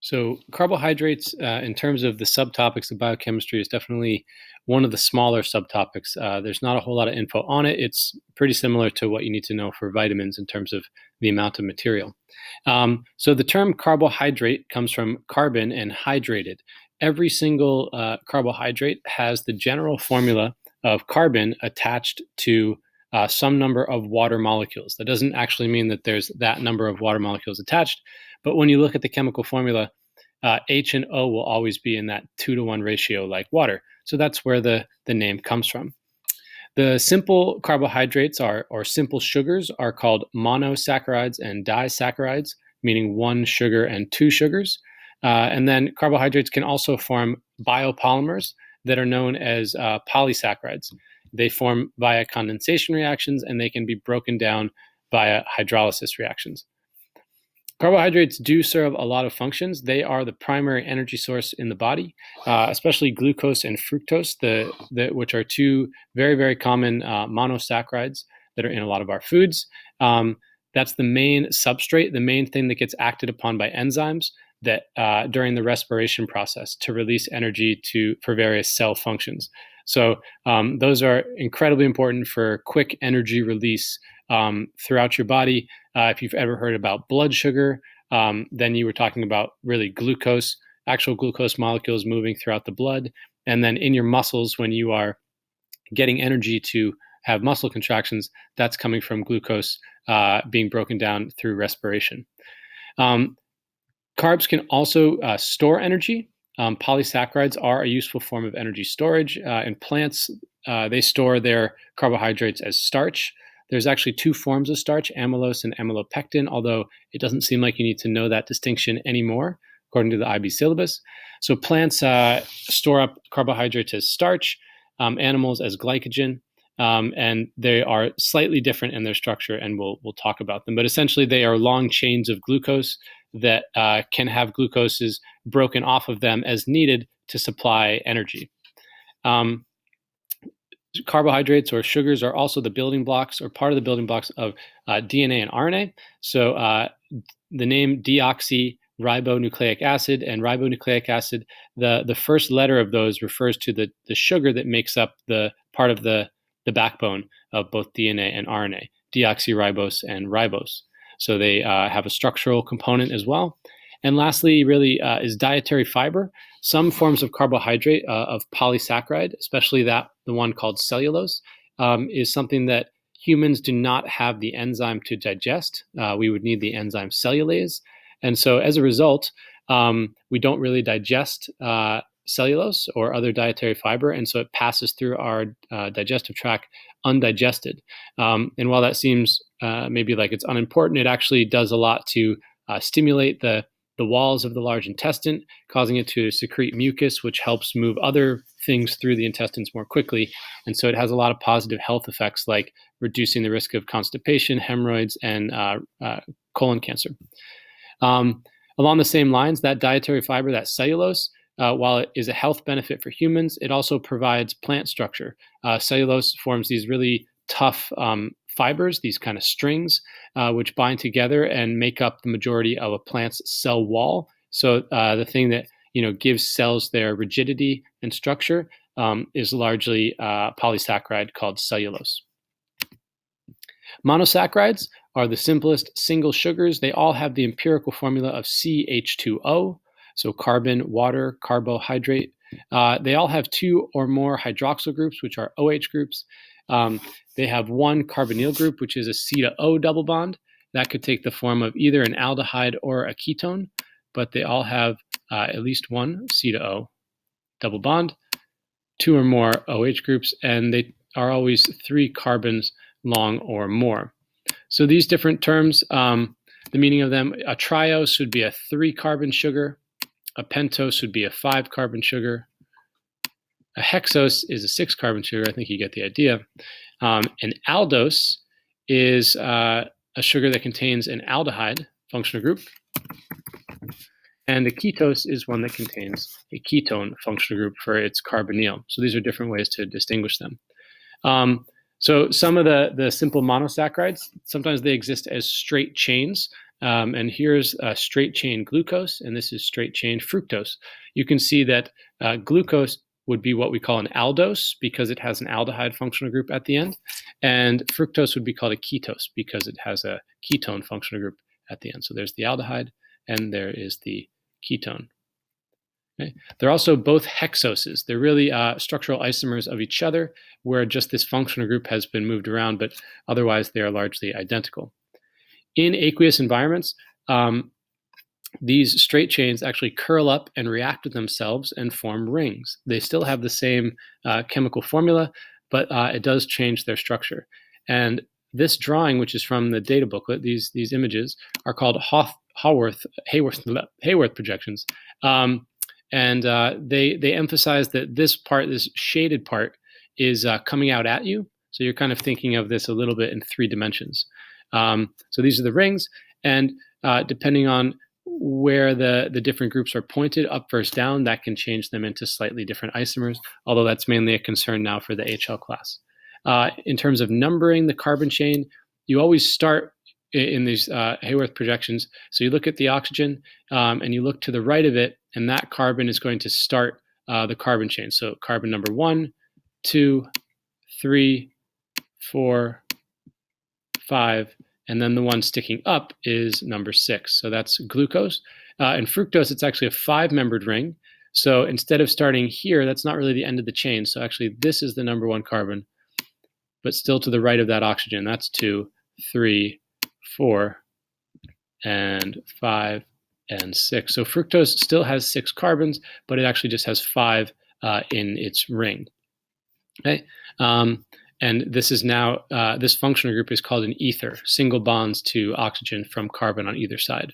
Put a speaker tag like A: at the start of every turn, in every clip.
A: So carbohydrates, in terms of the subtopics of biochemistry, is definitely one of the smaller subtopics. There's not a whole lot of info on it. It's pretty similar to what you need to know for vitamins in terms of the amount of material. So the term carbohydrate comes from carbon and hydrated. Every single carbohydrate has the general formula of carbon attached to some number of water molecules. That doesn't actually mean that there's that number of water molecules attached, but when you look at the chemical formula, H and O will always be in that 2-to-1 ratio like water. So that's where the name comes from. The simple carbohydrates or simple sugars are called monosaccharides and disaccharides, meaning one sugar and two sugars. And then carbohydrates can also form biopolymers that are known as polysaccharides. They form via condensation reactions, and they can be broken down via hydrolysis reactions. Carbohydrates do serve a lot of functions. They are the primary energy source in the body, especially glucose and fructose, which are two very, very common monosaccharides that are in a lot of our foods. That's the main substrate, the main thing that gets acted upon by enzymes that during the respiration process to release energy for various cell functions. So those are incredibly important for quick energy release throughout your body. If you've ever heard about blood sugar, then you were talking about really glucose, actual glucose molecules moving throughout the blood. And then in your muscles, when you are getting energy to have muscle contractions, that's coming from glucose being broken down through respiration. Carbs can also store energy. Polysaccharides are a useful form of energy storage. In plants, they store their carbohydrates as starch. There's actually two forms of starch, amylose and amylopectin, although it doesn't seem like you need to know that distinction anymore, according to the IB syllabus. So plants store up carbohydrates as starch, animals as glycogen, and they are slightly different in their structure, and we'll talk about them. But essentially, they are long chains of glucose that can have glucoses broken off of them as needed to supply energy. Carbohydrates or sugars are also the building blocks or part of the building blocks of DNA and RNA. So the name deoxyribonucleic acid and ribonucleic acid, the first letter of those refers to the sugar that makes up the part of the backbone of both DNA and RNA, deoxyribose and ribose. So they have a structural component as well. And lastly, really, is dietary fiber. Some forms of carbohydrate, of polysaccharide, especially the one called cellulose, is something that humans do not have the enzyme to digest. We would need the enzyme cellulase. And so as a result, we don't really digest cellulose or other dietary fiber, and so it passes through our digestive tract undigested. And while that seems maybe like it's unimportant, it actually does a lot to stimulate the walls of the large intestine, causing it to secrete mucus, which helps move other things through the intestines more quickly. And so it has a lot of positive health effects, like reducing the risk of constipation, hemorrhoids, and colon cancer. Along the same lines, that dietary fiber, that cellulose, while it is a health benefit for humans, it also provides plant structure. Cellulose forms these really tough fibers, these kind of strings, which bind together and make up the majority of a plant's cell wall. So the thing that gives cells their rigidity and structure is largely polysaccharide called cellulose. Monosaccharides are the simplest single sugars. They all have the empirical formula of CH2O, so carbon, water, carbohydrate. They all have two or more hydroxyl groups, which are OH groups. They have one carbonyl group, which is a C to O double bond. That could take the form of either an aldehyde or a ketone, but they all have at least one C to O double bond, two or more OH groups, and they are always 3 carbons long or more. So these different terms, the meaning of them, a triose would be a 3-carbon sugar, a pentose would be a 5-carbon sugar, a hexose is a 6-carbon sugar. I think you get the idea. An aldose is a sugar that contains an aldehyde functional group. And the ketose is one that contains a ketone functional group for its carbonyl. So these are different ways to distinguish them. So some of the simple monosaccharides, sometimes they exist as straight chains. And here's straight chain glucose, and this is straight chain fructose. You can see that glucose would be what we call an aldose because it has an aldehyde functional group at the end, and fructose would be called a ketose because it has a ketone functional group at the end. So there's the aldehyde, and there is the ketone. Okay. They're also both hexoses. They're really structural isomers of each other, where just this functional group has been moved around, but otherwise they are largely identical. In aqueous environments, these straight chains actually curl up and react with themselves and form rings. They still have the same chemical formula, but it does change their structure. And this drawing, which is from the data booklet, these images are called Haworth projections. And they emphasize that this part, this shaded part, is coming out at you. So you're kind of thinking of this a little bit in 3 dimensions. So these are the rings, and depending on where the different groups are pointed, up versus down, that can change them into slightly different isomers, although that's mainly a concern now for the HL class. In terms of numbering the carbon chain, you always start in these Haworth projections. So you look at the oxygen and you look to the right of it, and that carbon is going to start the carbon chain. So carbon number 1, 2, 3, 4, 5, and then the one sticking up is number 6. So that's glucose. In fructose, it's actually a 5-membered ring. So instead of starting here, that's not really the end of the chain. So actually, this is the number 1 carbon, but still to the right of that oxygen. That's 2, 3, 4, and 5, and 6. So fructose still has 6 carbons, but it actually just has 5 in its ring. Okay. And this is now, this functional group is called an ether, single bonds to oxygen from carbon on either side.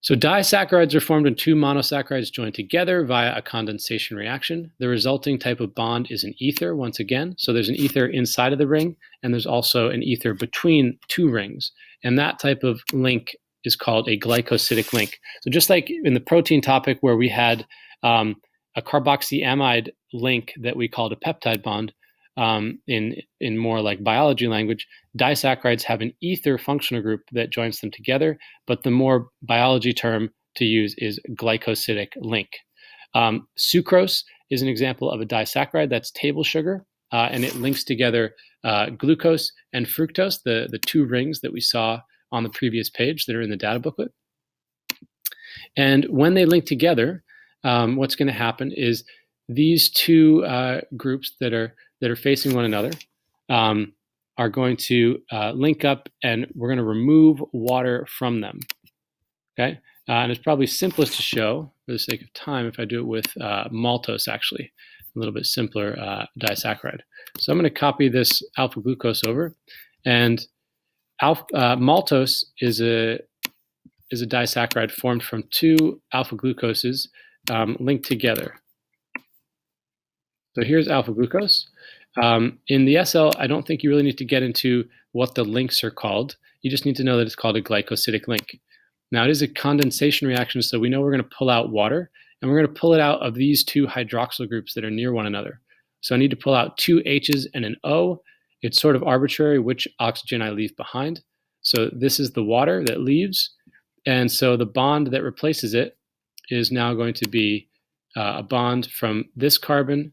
A: So disaccharides are formed when 2 monosaccharides join together via a condensation reaction. The resulting type of bond is an ether once again. So there's an ether inside of the ring, and there's also an ether between 2 rings. And that type of link is called a glycosidic link. So just like in the protein topic where we had a carboxyamide link that we called a peptide bond, in more like biology language, disaccharides have an ether functional group that joins them together, but the more biology term to use is glycosidic link. Sucrose is an example of a disaccharide. That's table sugar, and it links together glucose and fructose, the 2 rings that we saw on the previous page that are in the data booklet. And when they link together, what's going to happen is these 2 groups that are facing one another are going to link up, and we're going to remove water from them. Okay, and it's probably simplest to show, for the sake of time, if I do it with maltose, actually, a little bit simpler disaccharide. So I'm going to copy this alpha glucose over, and maltose is a disaccharide formed from 2 alpha glucoses linked together. So here's alpha glucose. In the SL, I don't think you really need to get into what the links are called. You just need to know that it's called a glycosidic link. Now, it is a condensation reaction, so we know we're going to pull out water, and we're going to pull it out of these 2 hydroxyl groups that are near one another. So I need to pull out 2 H's and an O. It's sort of arbitrary which oxygen I leave behind. So this is the water that leaves, and so the bond that replaces it is now going to be a bond from this carbon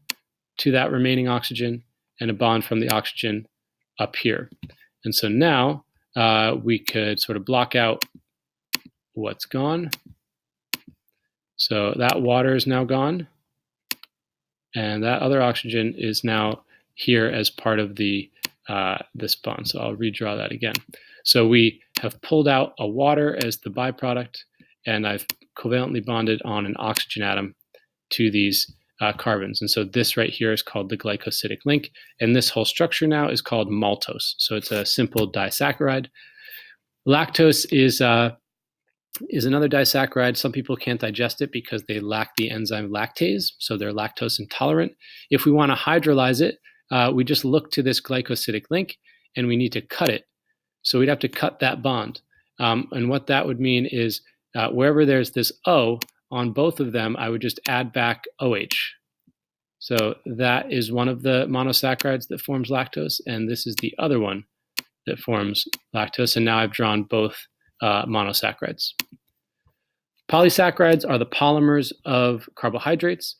A: to that remaining oxygen, and a bond from the oxygen up here. And so now we could sort of block out what's gone. So that water is now gone, and that other oxygen is now here as part of the this bond. So I'll redraw that again. So we have pulled out a water as the byproduct, and I've covalently bonded on an oxygen atom to these carbons. And so this right here is called the glycosidic link, and this whole structure now is called maltose. So it's a simple disaccharide. Lactose is another disaccharide. Some people can't digest it because they lack the enzyme lactase, so they're lactose intolerant. If we want to hydrolyze it, we just look to this glycosidic link, and we need to cut it. So we'd have to cut that bond. And what that would mean is wherever there's this O, on both of them, I would just add back OH. So that is one of the monosaccharides that forms lactose, and this is the other one that forms lactose, and now I've drawn both monosaccharides. Polysaccharides are the polymers of carbohydrates.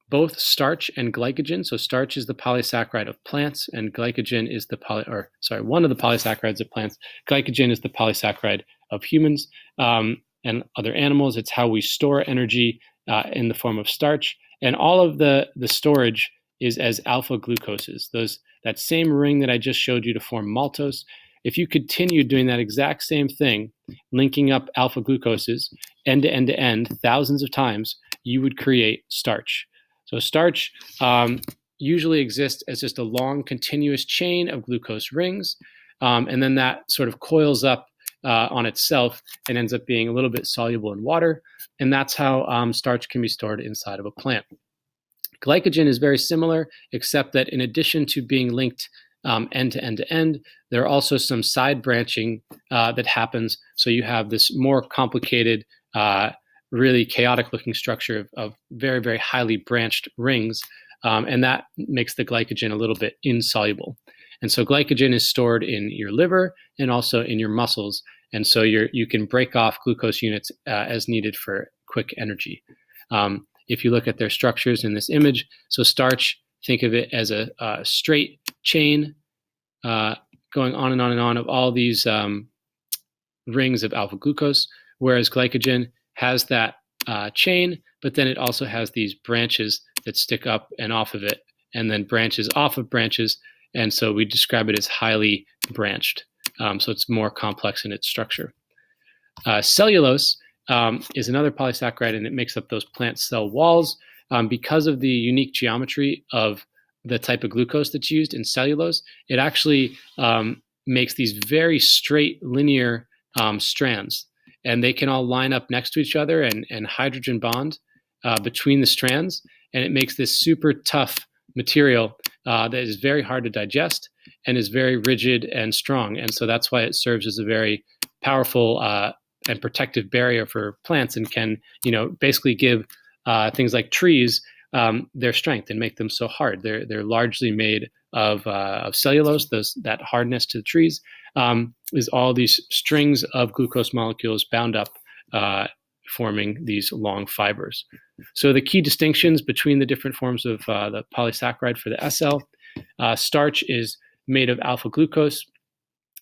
A: Both starch and glycogen. So starch is the polysaccharide of plants, and glycogen is one of the polysaccharides of plants. Glycogen is the polysaccharide of humans and other animals. It's how we store energy in the form of starch, and all of the storage is as alpha glucoses. That same ring that I just showed you to form maltose. If you continue doing that exact same thing, linking up alpha glucoses end to end to end thousands of times, you would create starch. So starch usually exists as just a long continuous chain of glucose rings, and then that sort of coils up on itself and ends up being a little bit soluble in water, and that's how starch can be stored inside of a plant. Glycogen is very similar, except that in addition to being linked end to end to end, there are also some side branching that happens. So you have this more complicated, really chaotic looking structure of very, very highly branched rings. And that makes the glycogen a little bit insoluble. And so glycogen is stored in your liver and also in your muscles. And so you can break off glucose units as needed for quick energy. If you look at their structures in this image, so starch, think of it as a straight chain going on and on and on of all these rings of alpha glucose, whereas glycogen has that chain, but then it also has these branches that stick up and off of it, and then branches off of branches, and so we describe it as highly branched. So it's more complex in its structure. Cellulose is another polysaccharide, and it makes up those plant cell walls. Because of the unique geometry of the type of glucose that's used in cellulose, it actually makes these very straight linear strands, and they can all line up next to each other and hydrogen bond between the strands, and it makes this super tough material that is very hard to digest and is very rigid and strong. And so that's why it serves as a very powerful and protective barrier for plants, and can, basically give things like trees their strength and make them so hard. They're largely made of cellulose. That hardness to the trees is all these strings of glucose molecules bound up, forming these long fibers. So the key distinctions between the different forms of the polysaccharide for the SL: starch is made of alpha glucose,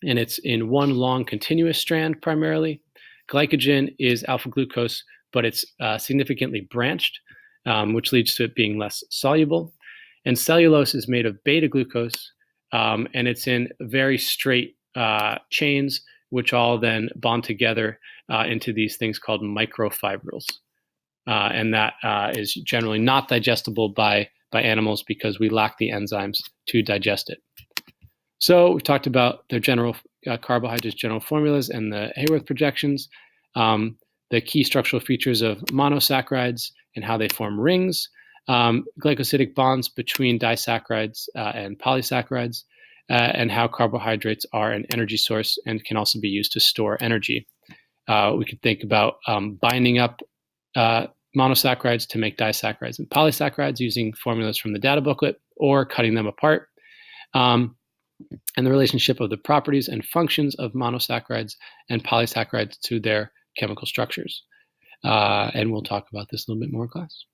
A: and it's in one long continuous strand primarily. Glycogen is alpha glucose, but it's significantly branched, which leads to it being less soluble. And cellulose is made of beta glucose, and it's in very straight chains, which all then bond together into these things called microfibrils. And that is generally not digestible by animals because we lack the enzymes to digest it. So we've talked about their general carbohydrates, general formulas, and the Hayworth projections, the key structural features of monosaccharides and how they form rings, glycosidic bonds between disaccharides and polysaccharides, and how carbohydrates are an energy source and can also be used to store energy. We could think about binding up monosaccharides to make disaccharides and polysaccharides using formulas from the data booklet, or cutting them apart. And the relationship of the properties and functions of monosaccharides and polysaccharides to their chemical structures. And we'll talk about this a little bit more in class.